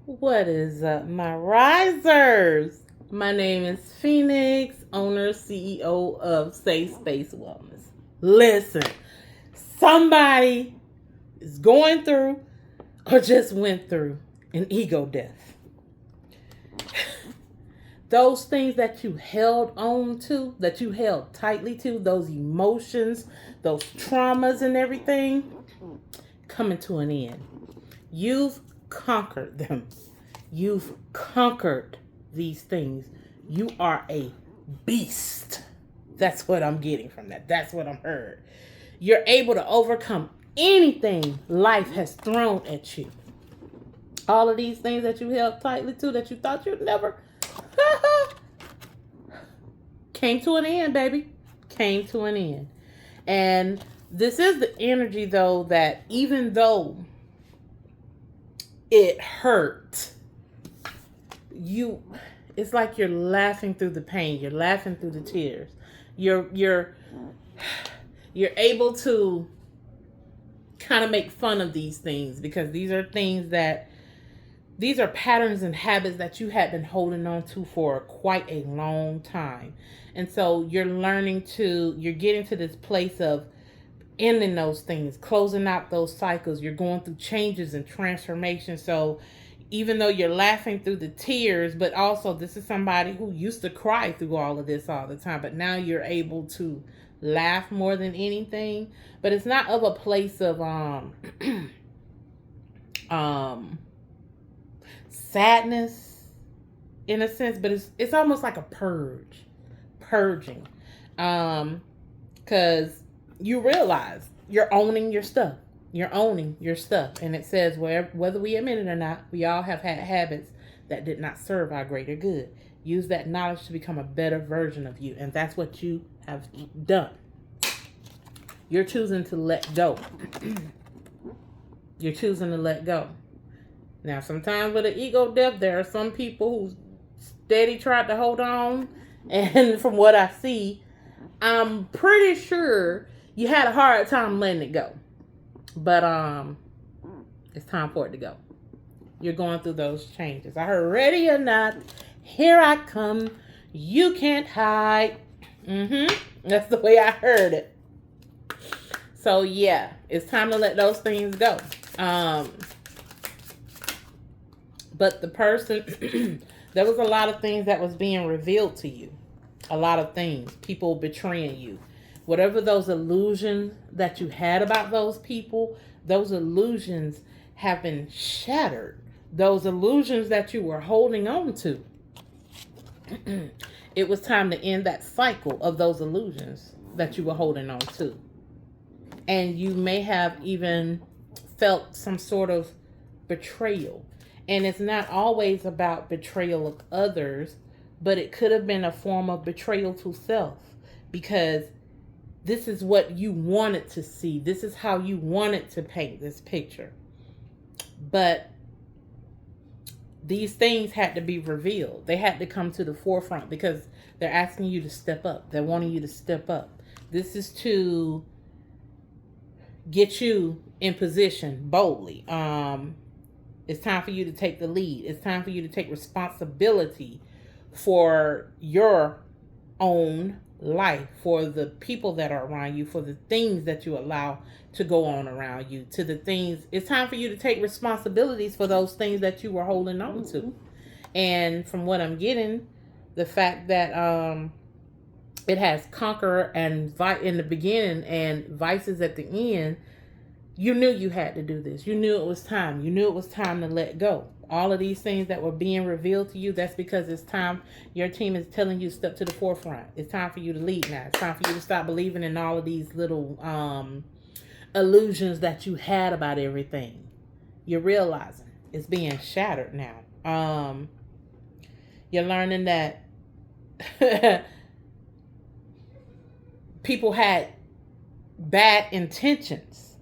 What is up, my risers? My name is Phoenix, owner, CEO of Safe Space Wellness. Listen, somebody is going through or just went through an ego death. Those things that you held on to, that you held tightly to, those emotions, those traumas, and everything, coming to an end. You've conquered them. You've conquered these things. You are a beast. That's what I'm getting from that. That's what I'm heard. You're able to overcome anything life has thrown at you. All of these things that you held tightly to that you thought you'd never came to an end, baby. Came to an end. And this is the energy, though, that even though it hurt, you it's like you're laughing through the pain, you're laughing through the tears, you're you're able to kind of make fun of these things because these are patterns and habits that you had been holding on to for quite a long time. And so you're getting to this place of ending those things, closing out those cycles. You're going through changes and transformation. So even though you're laughing through the tears, but also this is somebody who used to cry through all of this all the time, but now you're able to laugh more than anything. But it's not of a place of um sadness in a sense, but it's almost like a purging. Because you realize you're owning your stuff. You're owning your stuff. And it says, whether we admit it or not, we all have had habits that did not serve our greater good. Use that knowledge to become a better version of you. And that's what you have done. You're choosing to let go. You're choosing to let go. Now, sometimes with an ego death, there are some people who steady tried to hold on. And from what I see, I'm pretty sure you had a hard time letting it go. But it's time for it to go. You're going through those changes. I heard ready or not, here I come. You can't hide. That's the way I heard it. So yeah, it's time to let those things go. But the person there was a lot of things that was being revealed to you. A lot of things. People betraying you. Whatever those illusions that you had about those people, those illusions have been shattered. Those illusions that you were holding on to. It was time to end that cycle of those illusions that you were holding on to. And you may have even felt some sort of betrayal. And it's not always about betrayal of others, but it could have been a form of betrayal to self because this is what you wanted to see. This is how you wanted to paint this picture. But these things had to be revealed. They had to come to the forefront because they're asking you to step up. They're wanting you to step up. This is to get you in position boldly. It's time for you to take the lead. It's time for you to take responsibility for your own life, for the people that are around you, for the things that you allow to go on around you, to the things. It's time for you to take responsibilities for those things that you were holding on to. And from what I'm getting, the fact that it has conqueror and in the beginning and vices at the end, you knew you had to do this. You knew it was time. You knew it was time to let go. All of these things that were being revealed to you, that's because it's time. Your team is telling you step to the forefront. It's time for you to lead now. It's time for you to stop believing in all of these little illusions that you had about everything. You're realizing it's being shattered now. You're learning that people had bad intentions,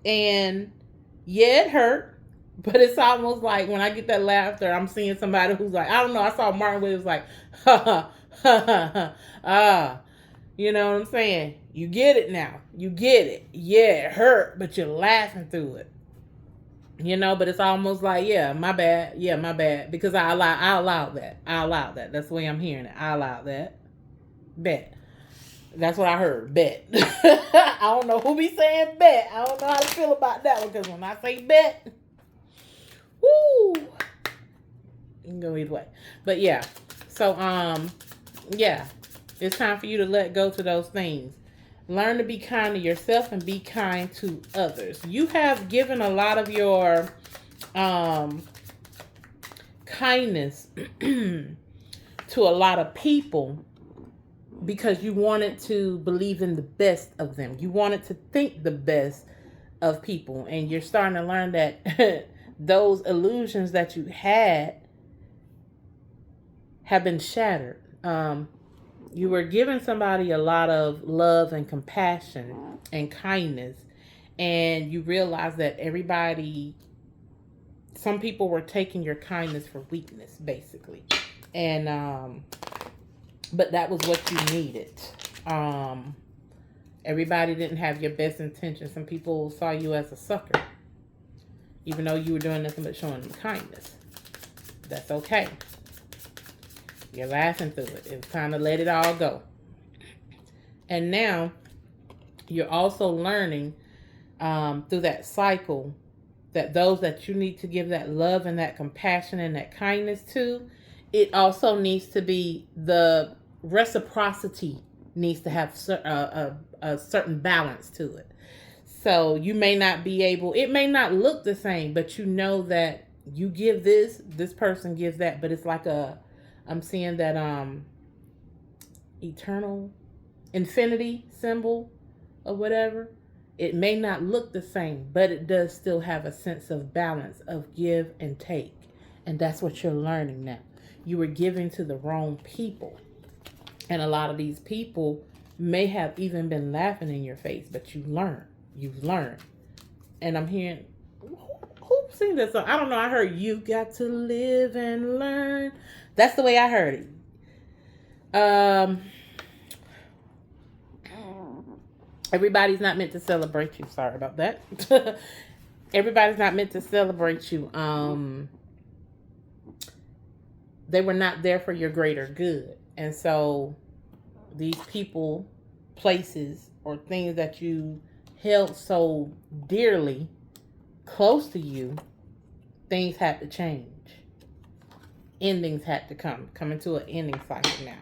and yeah, it hurt, but it's almost like when I get that laughter, I'm seeing somebody who's like, I don't know, I saw Martin Williams like, ha ha ha ha ha, you know what I'm saying? You get it now. You get it. Yeah, it hurt, but you're laughing through it. You know, but it's almost like, yeah, my bad. Yeah, my bad. Because I allowed that. I allowed that. That's the way I'm hearing it. I allowed that. Bet. That's what I heard. Bet. I don't know who be saying bet. I don't know how to feel about that one, because when I say bet, woo, you can go either way. But yeah. So yeah. It's time for you to let go to those things. Learn to be kind to yourself and be kind to others. You have given a lot of your kindness to a lot of people because you wanted to believe in the best of them. You wanted to think the best of people. And you're starting to learn that those illusions that you had have been shattered. You were giving somebody a lot of love and compassion and kindness. And you realize that some people were taking your kindness for weakness, basically. And, but that was what you needed. Everybody didn't have your best intentions. Some people saw you as a sucker, even though you were doing nothing but showing them kindness. That's okay. You're laughing through it. It's time to let it all go. And now you're also learning through that cycle that those that you need to give that love and that compassion and that kindness to, it also needs to be the reciprocity needs to have a certain balance to it. So you may not be able, it may not look the same, but you know that you give this person gives that, but it's like I'm seeing that eternal infinity symbol or whatever. It may not look the same, but it does still have a sense of balance of give and take. And that's what you're learning now. You were giving to the wrong people. And a lot of these people may have even been laughing in your face, but you learn. You've learned. And I'm hearing, who sing this song? I don't know. I heard you got to live and learn. That's the way I heard it. Everybody's not meant to celebrate you. Sorry about that. Everybody's not meant to celebrate you. They were not there for your greater good. And so these people, places, or things that you held so dearly close to you, things had to change. Endings had to come into an ending cycle now.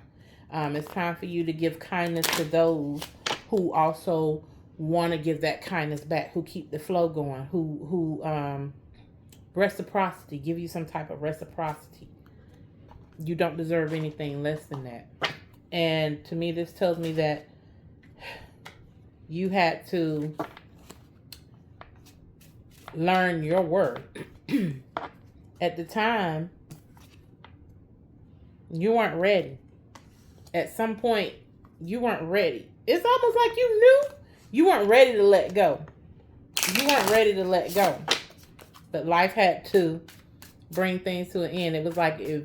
It's time for you to give kindness to those who also want to give that kindness back, who keep the flow going, who reciprocity, give you some type of reciprocity. You don't deserve anything less than that. And to me, this tells me that you had to learn your worth. At the time, you weren't ready. At some point, you weren't ready. It's almost like you knew you weren't ready to let go. You weren't ready to let go. But life had to bring things to an end. It was like if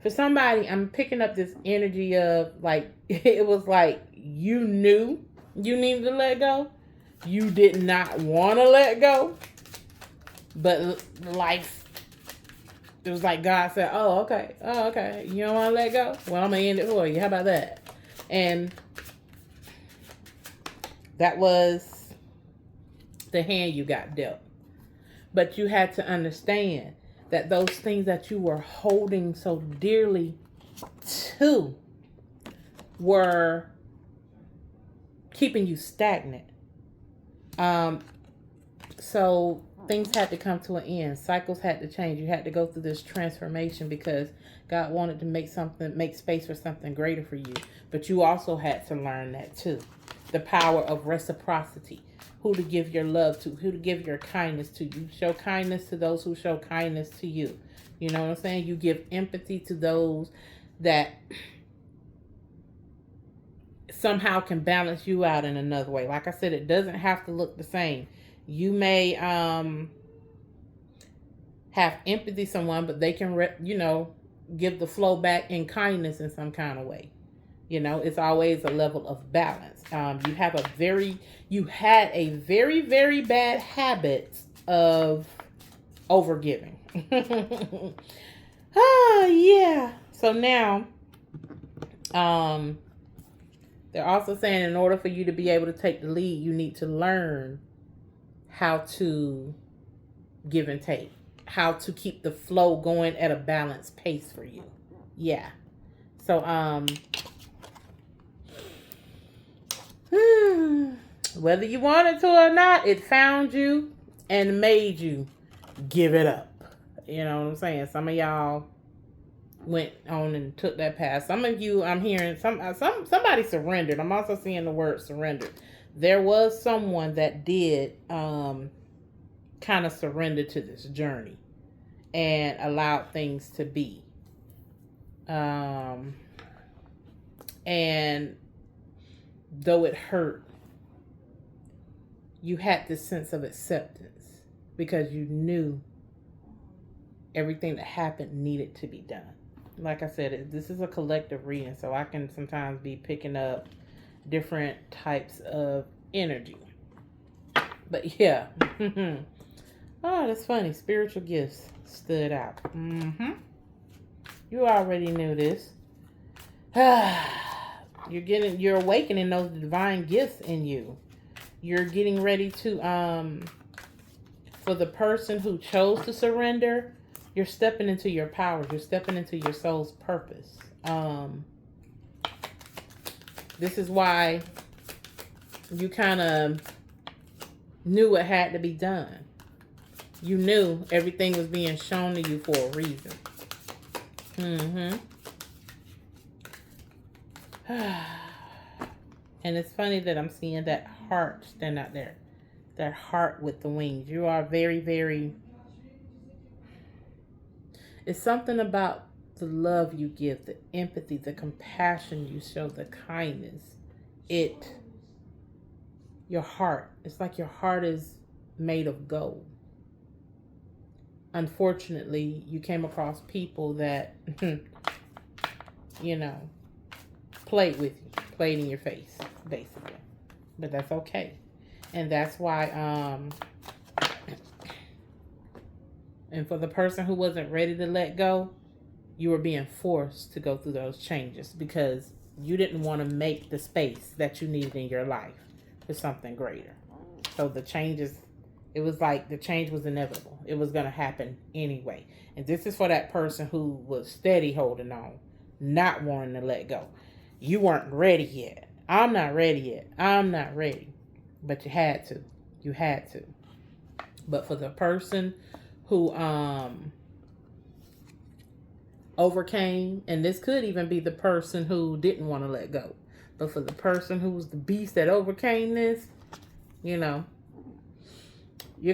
for somebody, I'm picking up this energy of like, it was like you knew you needed to let go. You did not want to let go. But life, it was like God said, oh, okay. You don't want to let go? Well, I'm going to end it for you. How about that? And that was the hand you got dealt. But you had to understand that those things that you were holding so dearly to were keeping you stagnant. So things had to come to an end. Cycles had to change. You had to go through this transformation because God wanted to make space for something greater for you. But you also had to learn that too. The power of reciprocity. Who to give your love to, who to give your kindness to. You show kindness to those who show kindness to you. You know what I'm saying? You give empathy to those that somehow can balance you out in another way. Like I said, it doesn't have to look the same. You may have empathy to someone, but they can, give the flow back in kindness in some kind of way. You know, it's always a level of balance. You had a very, very bad habit of overgiving. Ah, yeah. So now, um, they're also saying in order for you to be able to take the lead, you need to learn how to give and take, how to keep the flow going at a balanced pace for you. Yeah. So, whether you wanted to or not, it found you and made you give it up. You know what I'm saying? Some of y'all went on and took that path. Some of you, I'm hearing somebody surrendered. I'm also seeing the word surrendered. There was someone that did kind of surrender to this journey and allowed things to be. And though it hurt, you had this sense of acceptance because you knew everything that happened needed to be done. Like I said, this is a collective reading, so I can sometimes be picking up different types of energy. But yeah. Oh, that's funny. Spiritual gifts stood out. You already knew this. You're awakening those divine gifts in you. You're getting ready to, for the person who chose to surrender, you're stepping into your powers. You're stepping into your soul's purpose. This is why you kind of knew what had to be done. You knew everything was being shown to you for a reason. And it's funny that I'm seeing that heart stand out there. That heart with the wings. You are very, very... It's something about the love you give, the empathy, the compassion you show, the kindness. Your heart. It's like your heart is made of gold. Unfortunately, you came across people that, played with you, played in your face, basically. But that's okay. And that's why, and for the person who wasn't ready to let go, you were being forced to go through those changes because you didn't want to make the space that you needed in your life for something greater. So the changes, it was like the change was inevitable. It was going to happen anyway. And this is for that person who was steady holding on, not wanting to let go. You weren't ready yet. I'm not ready yet. I'm not ready. But you had to. You had to. But for the person who overcame, and this could even be the person who didn't want to let go. But for the person who was the beast that overcame this, you're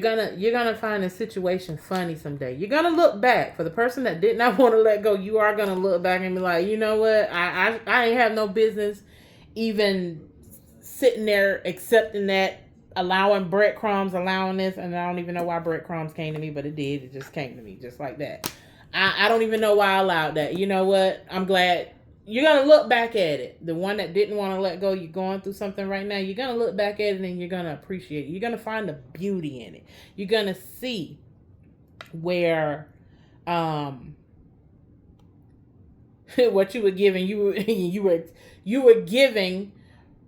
gonna find a situation funny someday. You're gonna look back. For the person that did not want to let go, you are gonna look back and be like, you know what? I ain't have no business even sitting there accepting that, allowing breadcrumbs, allowing this, and I don't even know why breadcrumbs came to me, but it did. It just came to me just like that. I don't even know why I allowed that. You know what? I'm glad. You're going to look back at it. The one that didn't want to let go, you're going through something right now. You're going to look back at it and you're going to appreciate it. You're going to find the beauty in it. You're going to see where what you were giving, you were giving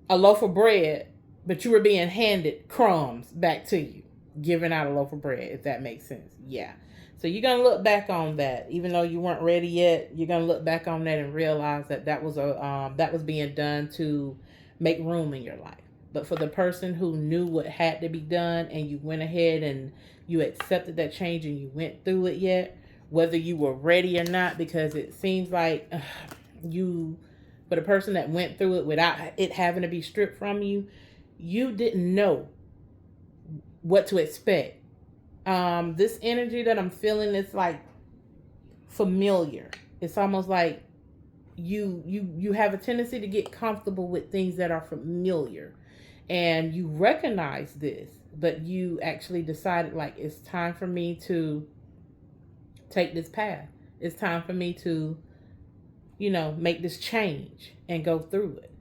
a loaf of bread, but you were being handed crumbs back to you, giving out a loaf of bread, if that makes sense. Yeah. So you're going to look back on that, even though you weren't ready yet. You're going to look back on that and realize that was being done to make room in your life. But for the person who knew what had to be done and you went ahead and you accepted that change and you went through it yet, whether you were ready or not, because it seems like for the person that went through it without it having to be stripped from you, you didn't know what to expect. This energy that I'm feeling is like familiar. It's almost like you have a tendency to get comfortable with things that are familiar, and you recognize this, but you actually decided like it's time for me to take this path. It's time for me to, make this change and go through it.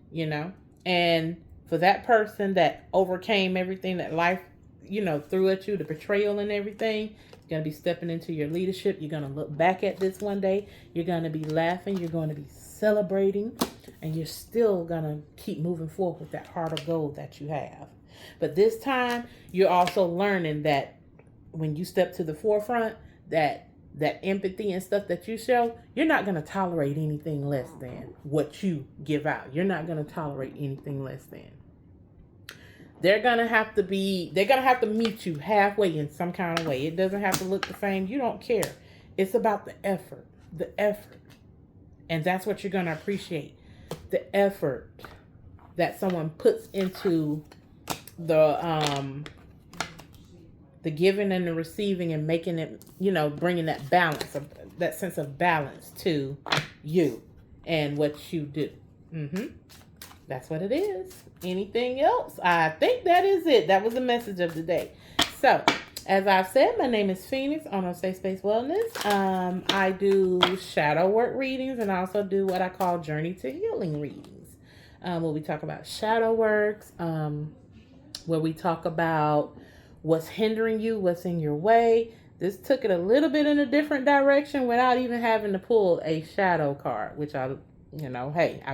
And for that person that overcame everything that life, threw at you, the betrayal and everything, you're going to be stepping into your leadership. You're going to look back at this one day. You're going to be laughing. You're going to be celebrating. And you're still going to keep moving forward with that heart of gold that you have. But this time, you're also learning that when you step to the forefront, that empathy and stuff that you show, you're not going to tolerate anything less than what you give out. You're not going to tolerate anything less than. They're going to have to meet you halfway in some kind of way. It doesn't have to look the same. You don't care. It's about the effort. And that's what you're going to appreciate. The effort that someone puts into the giving and the receiving, and making it, bringing that balance, that sense of balance to you and what you do. That's what it is. Anything else? I think that is it. That was the message of the day. So, as I've said, my name is Phoenix, owner of Safe Space Wellness. I do shadow work readings, and I also do what I call Journey to Healing readings, where we talk about shadow works, where we talk about what's hindering you, what's in your way. This took it a little bit in a different direction without even having to pull a shadow card, which I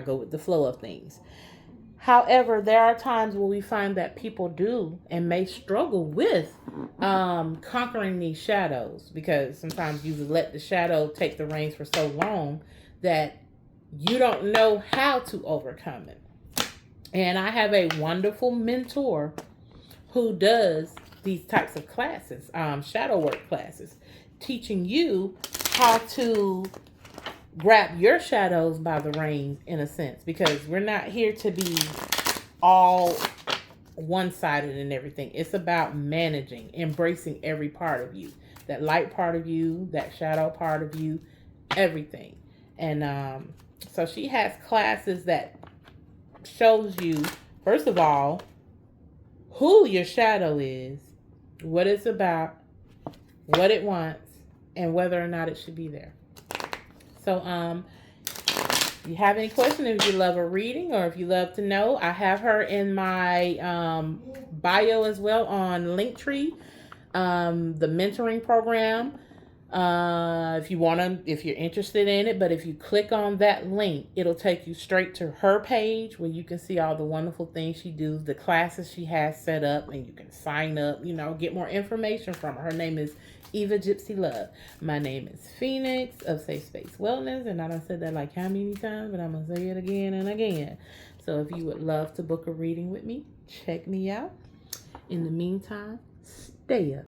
go with the flow of things. However, there are times where we find that people do and may struggle with conquering these shadows, because sometimes you've let the shadow take the reins for so long that you don't know how to overcome it. And I have a wonderful mentor who does these types of classes, shadow work classes, teaching you how to grab your shadows by the reins, in a sense, because we're not here to be all one-sided and everything. It's about managing, embracing every part of you, that light part of you, that shadow part of you, everything. And so she has classes that shows you, first of all, who your shadow is, what it's about, what it wants, and whether or not it should be there. So, if you have any questions, if you love a reading, or if you love to know, I have her in my bio as well on Linktree, the mentoring program. If you're interested in it, but if you click on that link, it'll take you straight to her page where you can see all the wonderful things she does, the classes she has set up, and you can sign up, get more information from her. Her name is Eva Gypsy Love. My name is Phoenix of Safe Space Wellness, and I done said that like how many times, but I'm going to say it again and again. So if you would love to book a reading with me, check me out. In the meantime, stay up.